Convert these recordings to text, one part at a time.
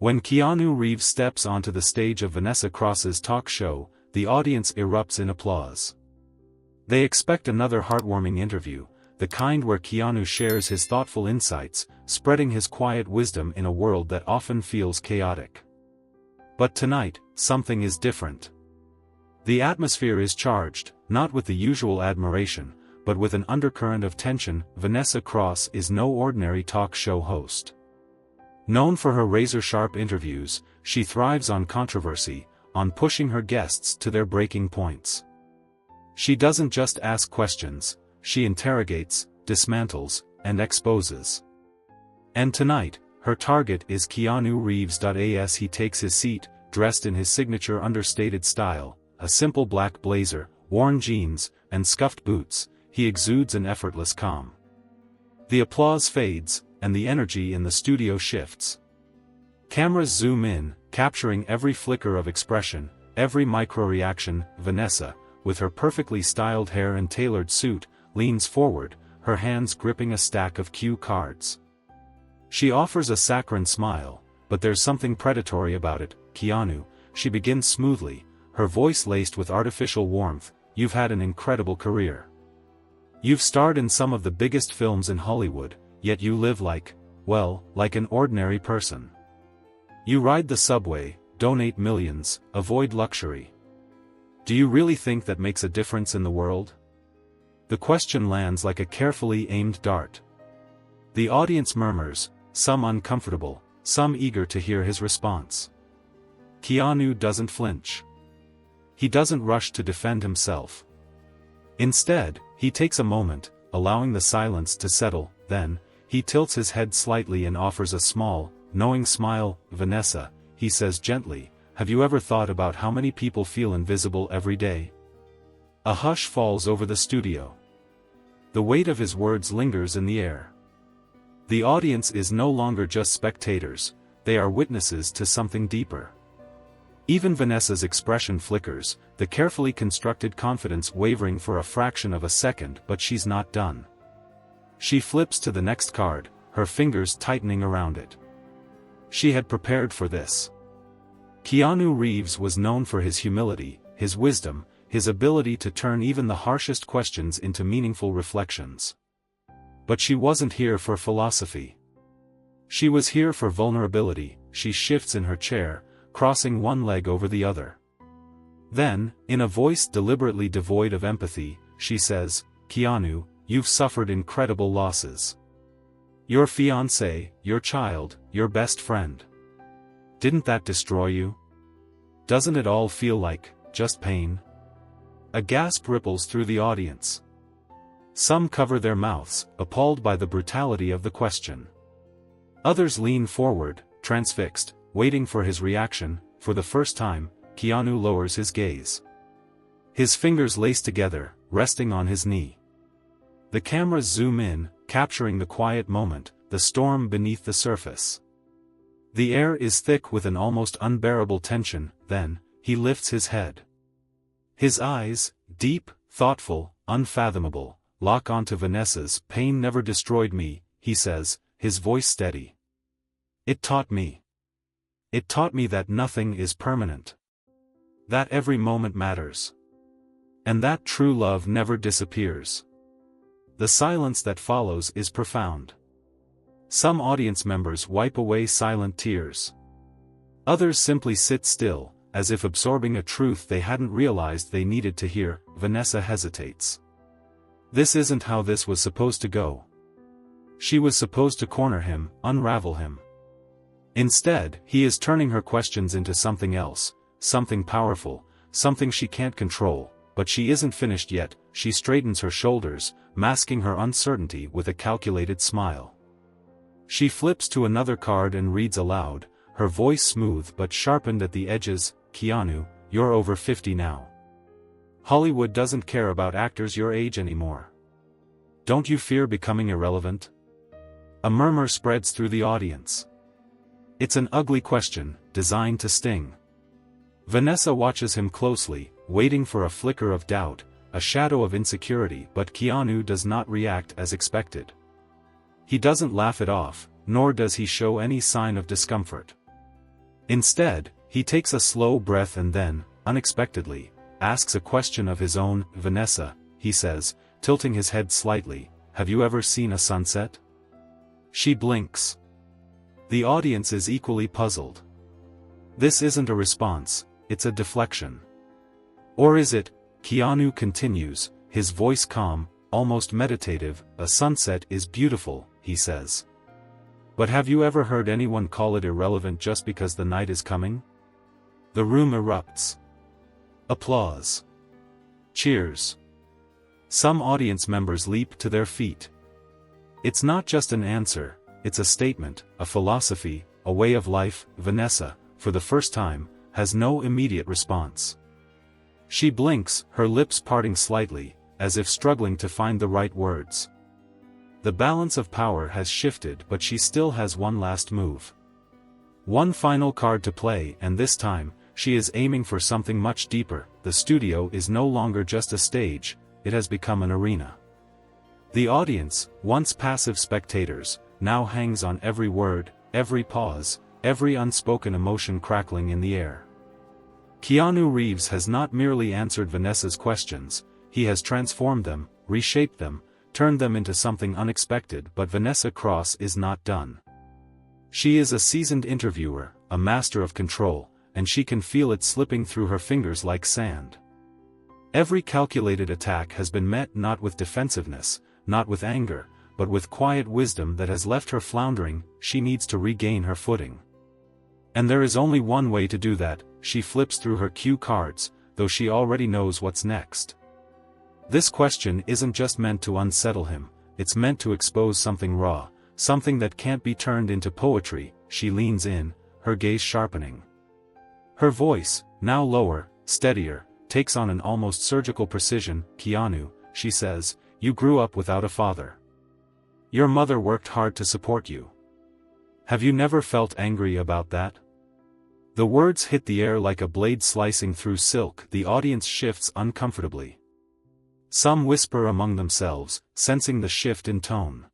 When Keanu Reeves steps onto the stage of Vanessa Cross's talk show, the audience erupts in applause. They expect another heartwarming interview, the kind where Keanu shares his thoughtful insights, spreading his quiet wisdom in a world that often feels chaotic. But tonight, something is different. The atmosphere is charged, not with the usual admiration, but with an undercurrent of tension. Vanessa Cross is no ordinary talk show host. Known for her razor-sharp interviews, she thrives on controversy, on pushing her guests to their breaking points. She doesn't just ask questions, she interrogates, dismantles, and exposes. And tonight, her target is Keanu Reeves. As he takes his seat, dressed in his signature understated style, a simple black blazer, worn jeans, and scuffed boots, he exudes an effortless calm. The applause fades, and the energy in the studio shifts. Cameras zoom in, capturing every flicker of expression, every micro-reaction. Vanessa, with her perfectly styled hair and tailored suit, leans forward, her hands gripping a stack of cue cards. She offers a saccharine smile, but there's something predatory about it. Keanu, she begins smoothly, her voice laced with artificial warmth, you've had an incredible career. You've starred in some of the biggest films in Hollywood, yet you live like an ordinary person. You ride the subway, donate millions, avoid luxury. Do you really think that makes a difference in the world? The question lands like a carefully aimed dart. The audience murmurs, some uncomfortable, some eager to hear his response. Keanu doesn't flinch. He doesn't rush to defend himself. Instead, he takes a moment, allowing the silence to settle, then, he tilts his head slightly and offers a small, knowing smile. Vanessa, he says gently, have you ever thought about how many people feel invisible every day? A hush falls over the studio. The weight of his words lingers in the air. The audience is no longer just spectators, they are witnesses to something deeper. Even Vanessa's expression flickers, the carefully constructed confidence wavering for a fraction of a second, but she's not done. She flips to the next card, her fingers tightening around it. She had prepared for this. Keanu Reeves was known for his humility, his wisdom, his ability to turn even the harshest questions into meaningful reflections. But she wasn't here for philosophy. She was here for vulnerability. She shifts in her chair, crossing one leg over the other. Then, in a voice deliberately devoid of empathy, she says, Keanu, you've suffered incredible losses. Your fiancé, your child, your best friend. Didn't that destroy you? Doesn't it all feel like just pain? A gasp ripples through the audience. Some cover their mouths, appalled by the brutality of the question. Others lean forward, transfixed, waiting for his reaction. For the first time, Keanu lowers his gaze. His fingers lace together, resting on his knee. The cameras zoom in, capturing the quiet moment, the storm beneath the surface. The air is thick with an almost unbearable tension. Then, he lifts his head. His eyes, deep, thoughtful, unfathomable, lock onto Vanessa's. Pain never destroyed me, he says, his voice steady. It taught me. It taught me that nothing is permanent. That every moment matters. And that true love never disappears. The silence that follows is profound. Some audience members wipe away silent tears. Others simply sit still, as if absorbing a truth they hadn't realized they needed to hear. Vanessa hesitates. This isn't how this was supposed to go. She was supposed to corner him, unravel him. Instead, he is turning her questions into something else, something powerful, something she can't control. But she isn't finished yet. She straightens her shoulders, masking her uncertainty with a calculated smile. She flips to another card and reads aloud, her voice smooth but sharpened at the edges, Keanu, you're over 50 now. Hollywood doesn't care about actors your age anymore. Don't you fear becoming irrelevant? A murmur spreads through the audience. It's an ugly question, designed to sting. Vanessa watches him closely, waiting for a flicker of doubt, a shadow of insecurity, but Keanu does not react as expected. He doesn't laugh it off, nor does he show any sign of discomfort. Instead, he takes a slow breath and then, unexpectedly, asks a question of his own. Vanessa, he says, tilting his head slightly, have you ever seen a sunset? She blinks. The audience is equally puzzled. This isn't a response, it's a deflection. Or is it? Keanu continues, his voice calm, almost meditative. A sunset is beautiful, he says. But have you ever heard anyone call it irrelevant just because the night is coming? The room erupts. Applause. Cheers. Some audience members leap to their feet. It's not just an answer, it's a statement, a philosophy, a way of life. Vanessa, for the first time, has no immediate response. She blinks, her lips parting slightly, as if struggling to find the right words. The balance of power has shifted, but she still has one last move. One final card to play, and this time, she is aiming for something much deeper. The studio is no longer just a stage, it has become an arena. The audience, once passive spectators, now hangs on every word, every pause, every unspoken emotion crackling in the air. Keanu Reeves has not merely answered Vanessa's questions, he has transformed them, reshaped them, turned them into something unexpected. But Vanessa Cross is not done. She is a seasoned interviewer, a master of control, and she can feel it slipping through her fingers like sand. Every calculated attack has been met not with defensiveness, not with anger, but with quiet wisdom that has left her floundering. She needs to regain her footing. And there is only one way to do that. She flips through her cue cards, though she already knows what's next. This question isn't just meant to unsettle him, it's meant to expose something raw, something that can't be turned into poetry. She leans in, her gaze sharpening. Her voice, now lower, steadier, takes on an almost surgical precision. Keanu, she says, you grew up without a father. Your mother worked hard to support you. Have you never felt angry about that? The words hit the air like a blade slicing through silk. The audience shifts uncomfortably. Some whisper among themselves, sensing the shift in tone.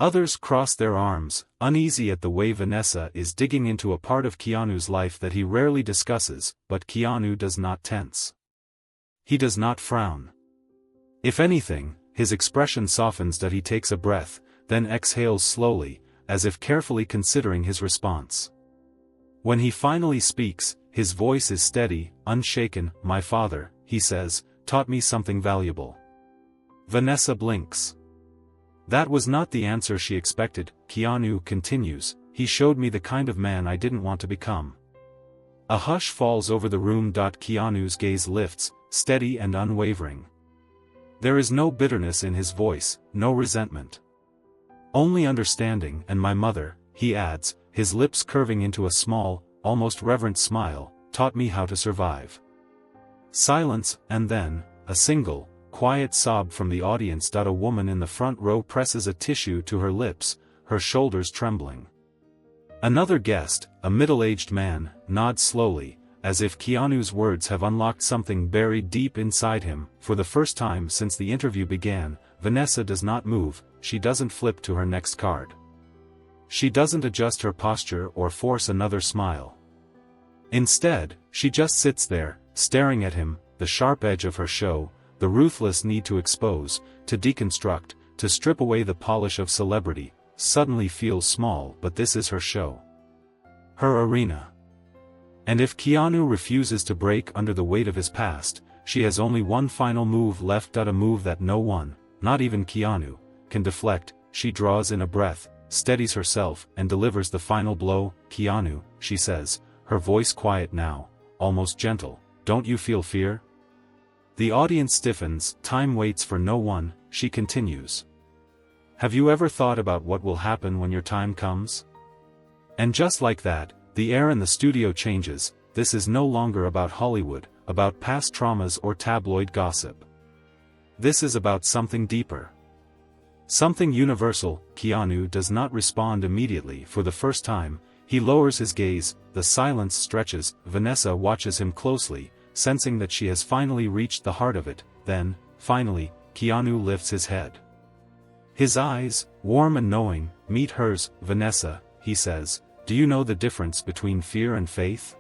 Others cross their arms, uneasy at the way Vanessa is digging into a part of Keanu's life that he rarely discusses. But Keanu does not tense. He does not frown. If anything, his expression softens. That he takes a breath, then exhales slowly, as if carefully considering his response. When he finally speaks, his voice is steady, unshaken. My father, he says, taught me something valuable. Vanessa blinks. That was not the answer she expected. Keanu continues, he showed me the kind of man I didn't want to become. A hush falls over the room. Keanu's gaze lifts, steady and unwavering. There is no bitterness in his voice, no resentment. Only understanding. And my mother, he adds, his lips curving into a small, almost reverent smile, taught me how to survive. Silence, and then, a single, quiet sob from the audience. A woman in the front row presses a tissue to her lips, her shoulders trembling. Another guest, a middle-aged man, nods slowly, as if Keanu's words have unlocked something buried deep inside him. For the first time since the interview began, Vanessa does not move. She doesn't flip to her next card. She doesn't adjust her posture or force another smile. Instead, she just sits there, staring at him. The sharp edge of her show, the ruthless need to expose, to deconstruct, to strip away the polish of celebrity, suddenly feels small. But this is her show. Her arena. And if Keanu refuses to break under the weight of his past, she has only one final move left. A move that no one, not even Keanu, can deflect. She draws in a breath, steadies herself, and delivers the final blow. Keanu, she says, her voice quiet now, almost gentle, don't you feel fear? The audience stiffens. Time waits for no one. She continues. Have you ever thought about what will happen when your time comes? And just like that, the air in the studio changes. This is no longer about Hollywood, about past traumas or tabloid gossip. This is about something deeper. Something universal. Keanu does not respond immediately. For the first time, he lowers his gaze. The silence stretches. Vanessa watches him closely, sensing that she has finally reached the heart of it. Then, finally, Keanu lifts his head. His eyes, warm and knowing, meet hers. Vanessa, he says, do you know the difference between fear and faith?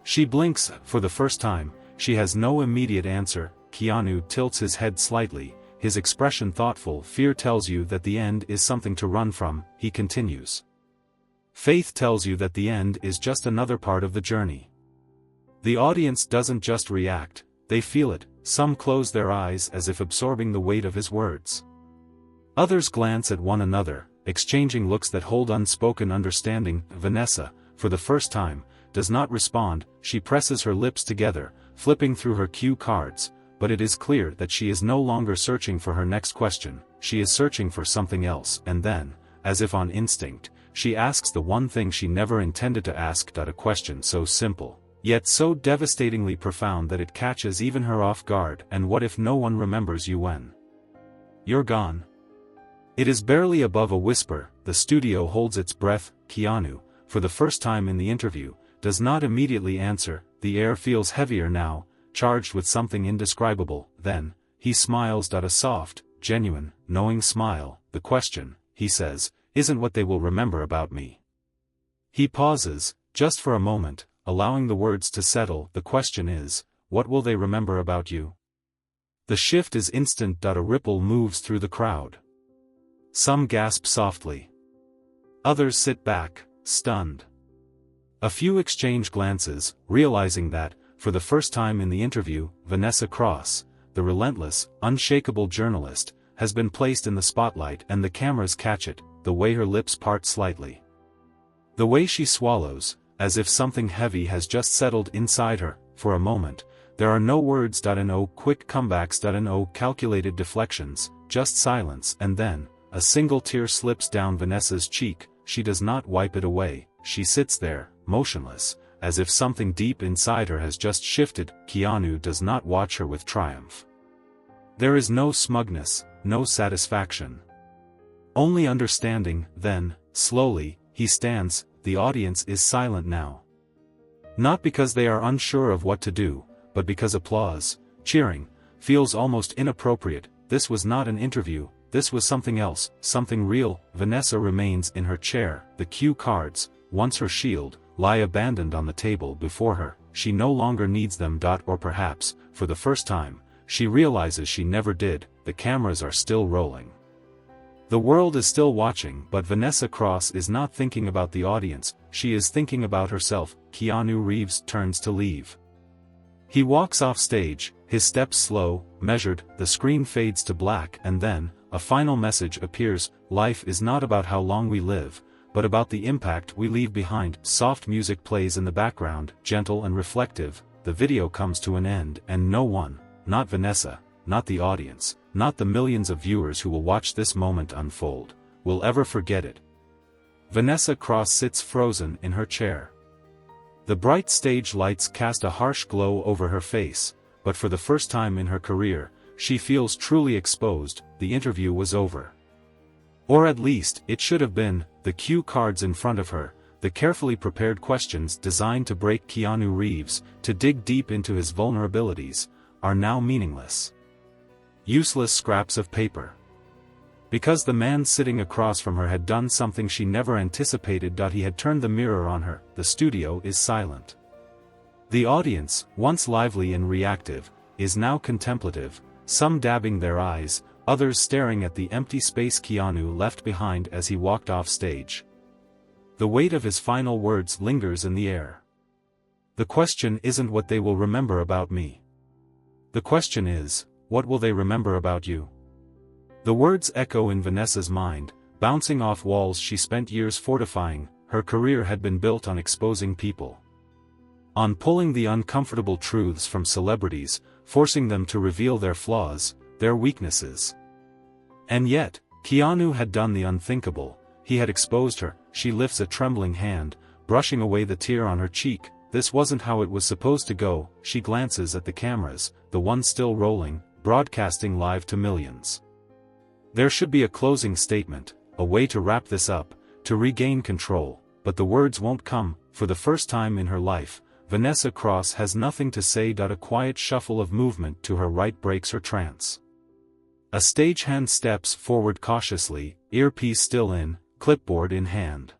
She blinks, for the first time. She has no immediate answer. Keanu tilts his head slightly, his expression thoughtful. Fear tells you that the end is something to run from, he continues. Faith tells you that the end is just another part of the journey. The audience doesn't just react, they feel it. Some close their eyes as if absorbing the weight of his words. Others glance at one another, exchanging looks that hold unspoken understanding. Vanessa, for the first time, does not respond. She presses her lips together, flipping through her cue cards, but it is clear that she is no longer searching for her next question. She is searching for something else, and then, as if on instinct, she asks the one thing she never intended to ask. A question so simple, yet so devastatingly profound that it catches even her off guard. And what if no one remembers you when you're gone? It is barely above a whisper. The studio holds its breath. Keanu, for the first time in the interview, does not immediately answer. The air feels heavier now, charged with something indescribable. Then, he smiles. A soft, genuine, knowing smile. The question, he says, isn't what they will remember about me. He pauses, just for a moment, allowing the words to settle. The question is, what will they remember about you? The shift is instant. A ripple moves through the crowd. Some gasp softly. Others sit back, stunned. A few exchange glances, realizing that, for the first time in the interview, Vanessa Cross, the relentless, unshakable journalist, has been placed in the spotlight, and the cameras catch it, the way her lips part slightly. The way she swallows, as if something heavy has just settled inside her. For a moment, there are no words. No quick comebacks. No calculated deflections, just silence. And then, a single tear slips down Vanessa's cheek. She does not wipe it away. She sits there, motionless, as if something deep inside her has just shifted. Keanu does not watch her with triumph. There is no smugness, no satisfaction. Only understanding. Then, slowly, he stands. The audience is silent now. Not because they are unsure of what to do, but because applause, cheering, feels almost inappropriate. This was not an interview, this was something else, something real. Vanessa remains in her chair. The cue cards, once her shield, lie abandoned on the table before her. She no longer needs them. Or perhaps, for the first time, she realizes she never did. The cameras are still rolling. The world is still watching, but Vanessa Cross is not thinking about the audience, she is thinking about herself. Keanu Reeves turns to leave. He walks off stage, his steps slow, measured. The screen fades to black, and then, a final message appears. Life is not about how long we live, but about the impact we leave behind. Soft music plays in the background, gentle and reflective. The video comes to an end, and no one, not Vanessa, not the audience, not the millions of viewers who will watch this moment unfold, will ever forget it. Vanessa Cross sits frozen in her chair. The bright stage lights cast a harsh glow over her face, but for the first time in her career, she feels truly exposed. The interview was over. Or at least, it should have been. The cue cards in front of her, the carefully prepared questions designed to break Keanu Reeves, to dig deep into his vulnerabilities, are now meaningless. Useless scraps of paper. Because the man sitting across from her had done something she never anticipated. He had turned the mirror on her. The studio is silent. The audience, once lively and reactive, is now contemplative, some dabbing their eyes, others staring at the empty space Keanu left behind as he walked off stage. The weight of his final words lingers in the air. The question isn't what they will remember about me. The question is, what will they remember about you? The words echo in Vanessa's mind, bouncing off walls she spent years fortifying. Her career had been built on exposing people, on pulling the uncomfortable truths from celebrities, forcing them to reveal their flaws, their weaknesses. And yet, Keanu had done the unthinkable. He had exposed her. She lifts a trembling hand, brushing away the tear on her cheek. This wasn't how it was supposed to go. She glances at the cameras, the ones still rolling, broadcasting live to millions. There should be a closing statement, a way to wrap this up, to regain control, but the words won't come. For the first time in her life, Vanessa Cross has nothing to say. A quiet shuffle of movement to her right breaks her trance. A stagehand steps forward cautiously, earpiece still in, clipboard in hand.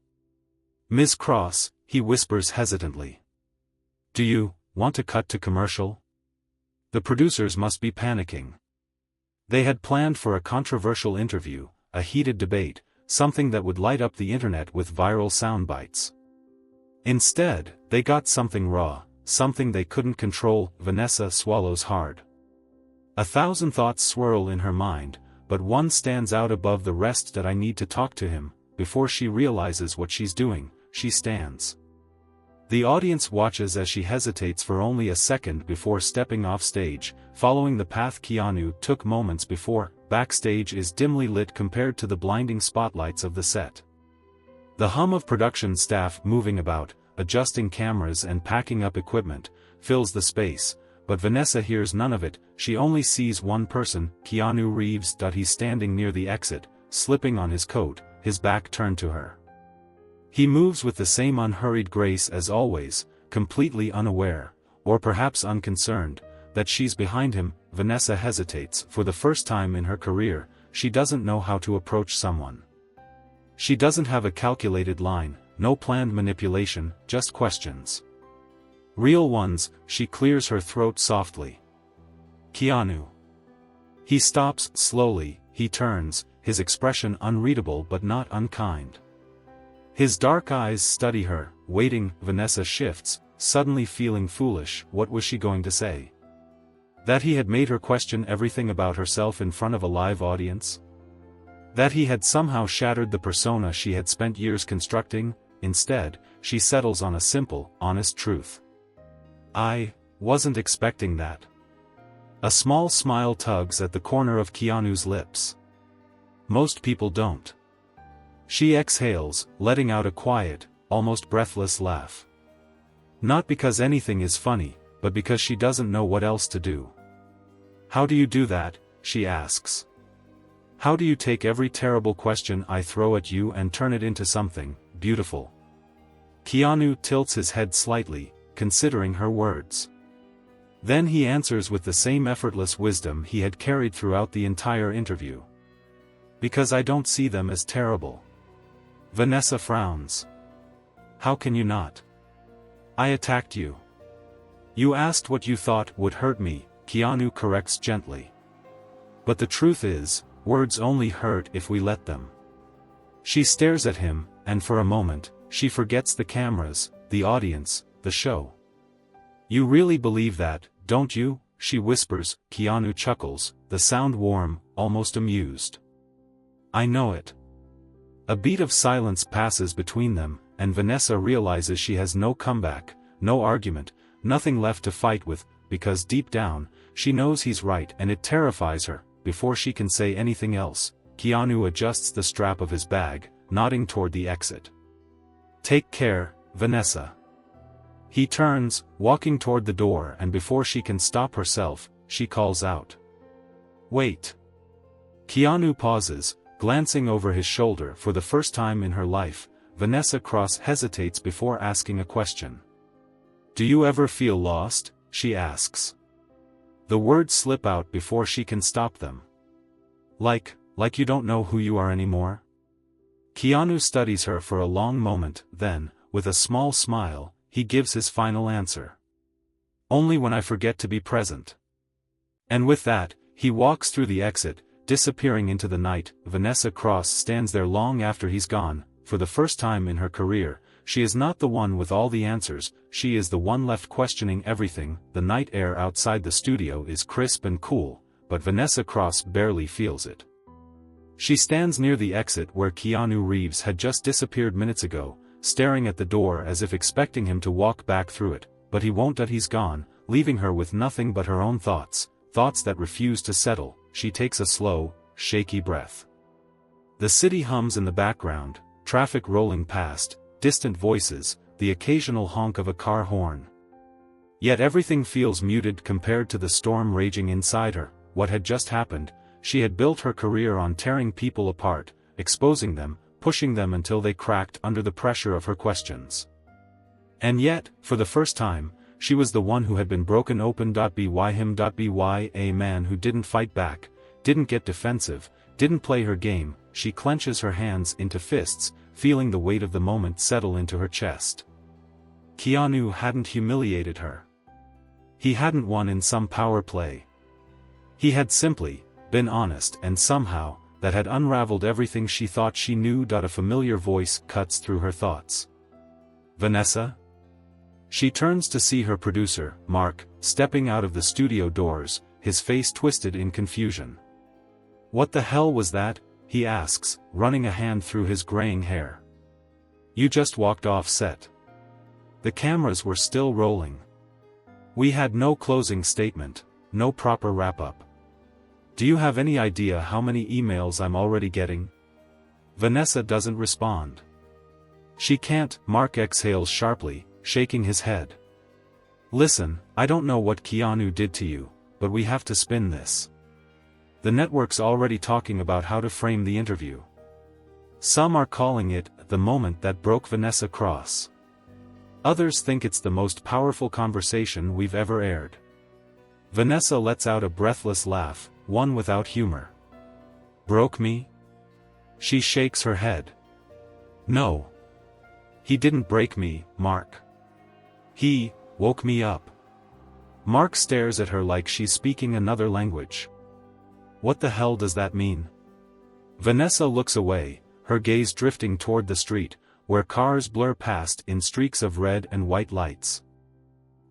Ms. Cross, he whispers hesitantly. Do you want to cut to commercial? The producers must be panicking. They had planned for a controversial interview, a heated debate, something that would light up the internet with viral soundbites. Instead, they got something raw, something they couldn't control. Vanessa swallows hard. 1,000 thoughts swirl in her mind, but one stands out above the rest. That I need to talk to him. Before she realizes what she's doing, she stands. The audience watches as she hesitates for only a second before stepping off stage, following the path Keanu took moments before. Backstage is dimly lit compared to the blinding spotlights of the set. The hum of production staff moving about, adjusting cameras and packing up equipment, fills the space, but Vanessa hears none of it. She only sees one person, Keanu Reeves. He's standing near the exit, slipping on his coat, his back turned to her. He moves with the same unhurried grace as always, completely unaware, or perhaps unconcerned, that she's behind him. Vanessa hesitates. For the first time in her career, she doesn't know how to approach someone. She doesn't have a calculated line, no planned manipulation, just questions. Real ones. She clears her throat softly. Keanu. He stops slowly. He turns, his expression unreadable but not unkind. His dark eyes study her, waiting. Vanessa shifts, suddenly feeling foolish. What was she going to say? That he had made her question everything about herself in front of a live audience? That he had somehow shattered the persona she had spent years constructing? Instead, she settles on a simple, honest truth. I wasn't expecting that. A small smile tugs at the corner of Keanu's lips. Most people don't. She exhales, letting out a quiet, almost breathless laugh. Not because anything is funny, but because she doesn't know what else to do. How do you do that? She asks. How do you take every terrible question I throw at you and turn it into something beautiful? Keanu tilts his head slightly, considering her words. Then he answers with the same effortless wisdom he had carried throughout the entire interview. Because I don't see them as terrible. Vanessa frowns. How can you not? I attacked you. You asked what you thought would hurt me, Keanu corrects gently. But the truth is, words only hurt if we let them. She stares at him, and for a moment, she forgets the cameras, the audience, the show. You really believe that, don't you? She whispers. Keanu chuckles, the sound warm, almost amused. I know it. A beat of silence passes between them, and Vanessa realizes she has no comeback, no argument, nothing left to fight with, because deep down, she knows he's right and it terrifies her. Before she can say anything else, Keanu adjusts the strap of his bag, nodding toward the exit. Take care, Vanessa. He turns, walking toward the door, and before she can stop herself, she calls out. Wait. Keanu pauses, glancing over his shoulder. For the first time in her life, Vanessa Cross hesitates before asking a question. Do you ever feel lost? She asks. The words slip out before she can stop them. Like you don't know who you are anymore? Keanu studies her for a long moment, then, with a small smile, he gives his final answer. Only when I forget to be present. And with that, he walks through the exit, disappearing into the night. Vanessa Cross stands there long after he's gone. For the first time in her career, she is not the one with all the answers, she is the one left questioning everything. The night air outside the studio is crisp and cool, but Vanessa Cross barely feels it. She stands near the exit where Keanu Reeves had just disappeared minutes ago, staring at the door as if expecting him to walk back through it, but he won't. He's gone, leaving her with nothing but her own thoughts that refuse to settle. She takes a slow, shaky breath. The city hums in the background, traffic rolling past, distant voices, the occasional honk of a car horn. Yet everything feels muted compared to the storm raging inside her. What had just happened? She had built her career on tearing people apart, exposing them, pushing them until they cracked under the pressure of her questions. And yet, for the first time, she was the one who had been broken open. By him. By a man who didn't fight back, didn't get defensive, didn't play her game. She clenches her hands into fists, feeling the weight of the moment settle into her chest. Keanu hadn't humiliated her. He hadn't won in some power play. He had simply been honest, and somehow, that had unraveled everything she thought she knew. A familiar voice cuts through her thoughts. Vanessa? She turns to see her producer, Mark, stepping out of the studio doors, his face twisted in confusion. What the hell was that? He asks, running a hand through his graying hair. You just walked off set. The cameras were still rolling. We had no closing statement, no proper wrap-up. Do you have any idea how many emails I'm already getting? Vanessa doesn't respond. She can't. Mark exhales sharply, shaking his head. Listen, I don't know what Keanu did to you, but we have to spin this. The network's already talking about how to frame the interview. Some are calling it the moment that broke Vanessa Cross. Others think it's the most powerful conversation we've ever aired. Vanessa lets out a breathless laugh, one without humor. Broke me? She shakes her head. No. He didn't break me, Mark. He woke me up. Mark stares at her like she's speaking another language. What the hell does that mean? Vanessa looks away, her gaze drifting toward the street, where cars blur past in streaks of red and white lights.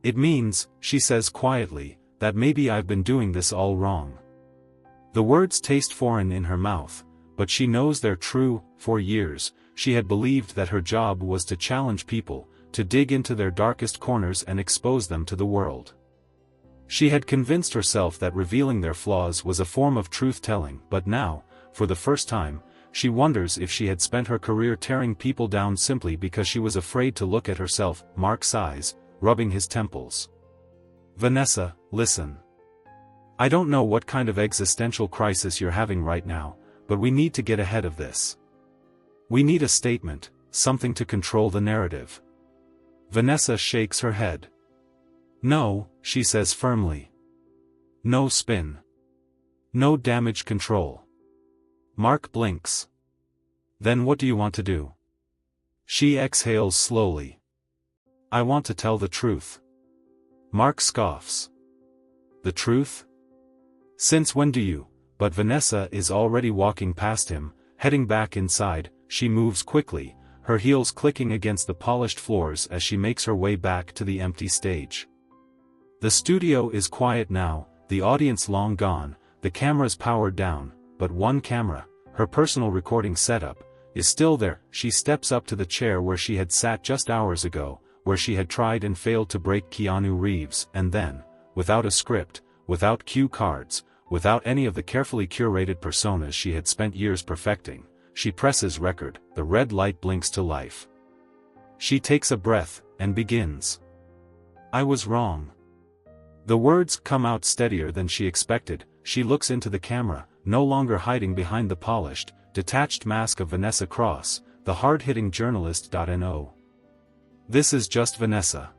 It means, she says quietly, that maybe I've been doing this all wrong. The words taste foreign in her mouth, but she knows they're true. For years, she had believed that her job was to challenge people, to dig into their darkest corners and expose them to the world. She had convinced herself that revealing their flaws was a form of truth-telling, but now, for the first time, she wonders if she had spent her career tearing people down simply because she was afraid to look at herself. Mark sighs, rubbing his temples. Vanessa, listen. I don't know what kind of existential crisis you're having right now, but we need to get ahead of this. We need a statement, something to control the narrative. Vanessa shakes her head. No, she says firmly. No spin. No damage control. Mark blinks. Then what do you want to do? She exhales slowly. I want to tell the truth. Mark scoffs. The truth? Since when do you? But Vanessa is already walking past him, heading back inside. She moves quickly, her heels clicking against the polished floors as she makes her way back to the empty stage. The studio is quiet now, the audience long gone, the cameras powered down, but one camera, her personal recording setup, is still there. She steps up to the chair where she had sat just hours ago, where she had tried and failed to break Keanu Reeves, and then, without a script, without cue cards, without any of the carefully curated personas she had spent years perfecting, she presses record. The red light blinks to life. She takes a breath, and begins. I was wrong. The words come out steadier than she expected. She looks into the camera, no longer hiding behind the polished, detached mask of Vanessa Cross, the hard-hitting journalist. No. This is just Vanessa.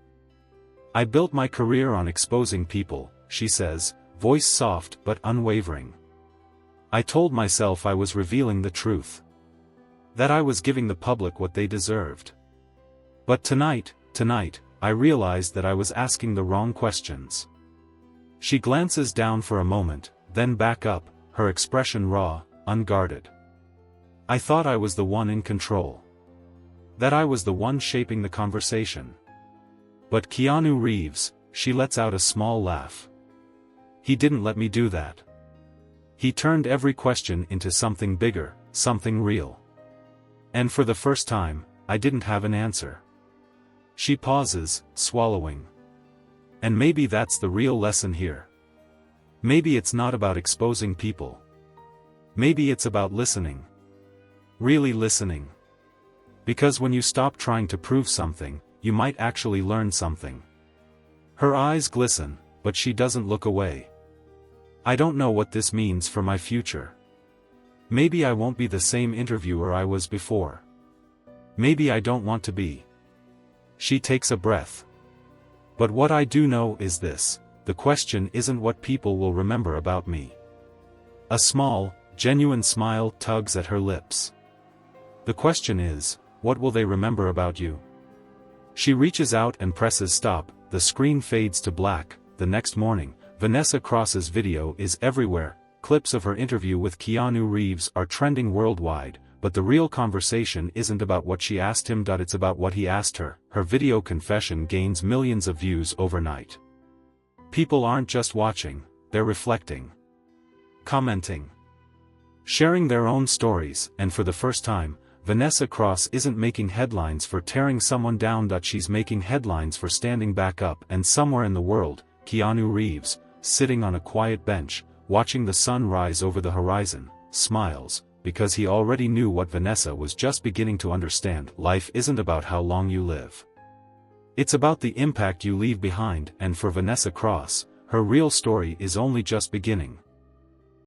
I built my career on exposing people, she says, voice soft but unwavering. I told myself I was revealing the truth. That I was giving the public what they deserved. But tonight, I realized that I was asking the wrong questions. She glances down for a moment, then back up, her expression raw, unguarded. I thought I was the one in control. That I was the one shaping the conversation. But Keanu Reeves, she lets out a small laugh. He didn't let me do that. He turned every question into something bigger, something real. And for the first time, I didn't have an answer. She pauses, swallowing. And maybe that's the real lesson here. Maybe it's not about exposing people. Maybe it's about listening. Really listening. Because when you stop trying to prove something, you might actually learn something. Her eyes glisten, but she doesn't look away. I don't know what this means for my future. Maybe I won't be the same interviewer I was before. Maybe I don't want to be. She takes a breath. But what I do know is this: the question isn't what people will remember about me. A small, genuine smile tugs at her lips. The question is, what will they remember about you? She reaches out and presses stop, the screen fades to black. The next morning, Vanessa Cross's video is everywhere. Clips of her interview with Keanu Reeves are trending worldwide, but the real conversation isn't about what she asked him. It's about what he asked her. Her video confession gains millions of views overnight. People aren't just watching, they're reflecting, commenting, sharing their own stories, and for the first time, Vanessa Cross isn't making headlines for tearing someone down. She's making headlines for standing back up. And somewhere in the world, Keanu Reeves, sitting on a quiet bench, watching the sun rise over the horizon, smiles, because he already knew what Vanessa was just beginning to understand. Life isn't about how long you live. It's about the impact you leave behind, and for Vanessa Cross, her real story is only just beginning.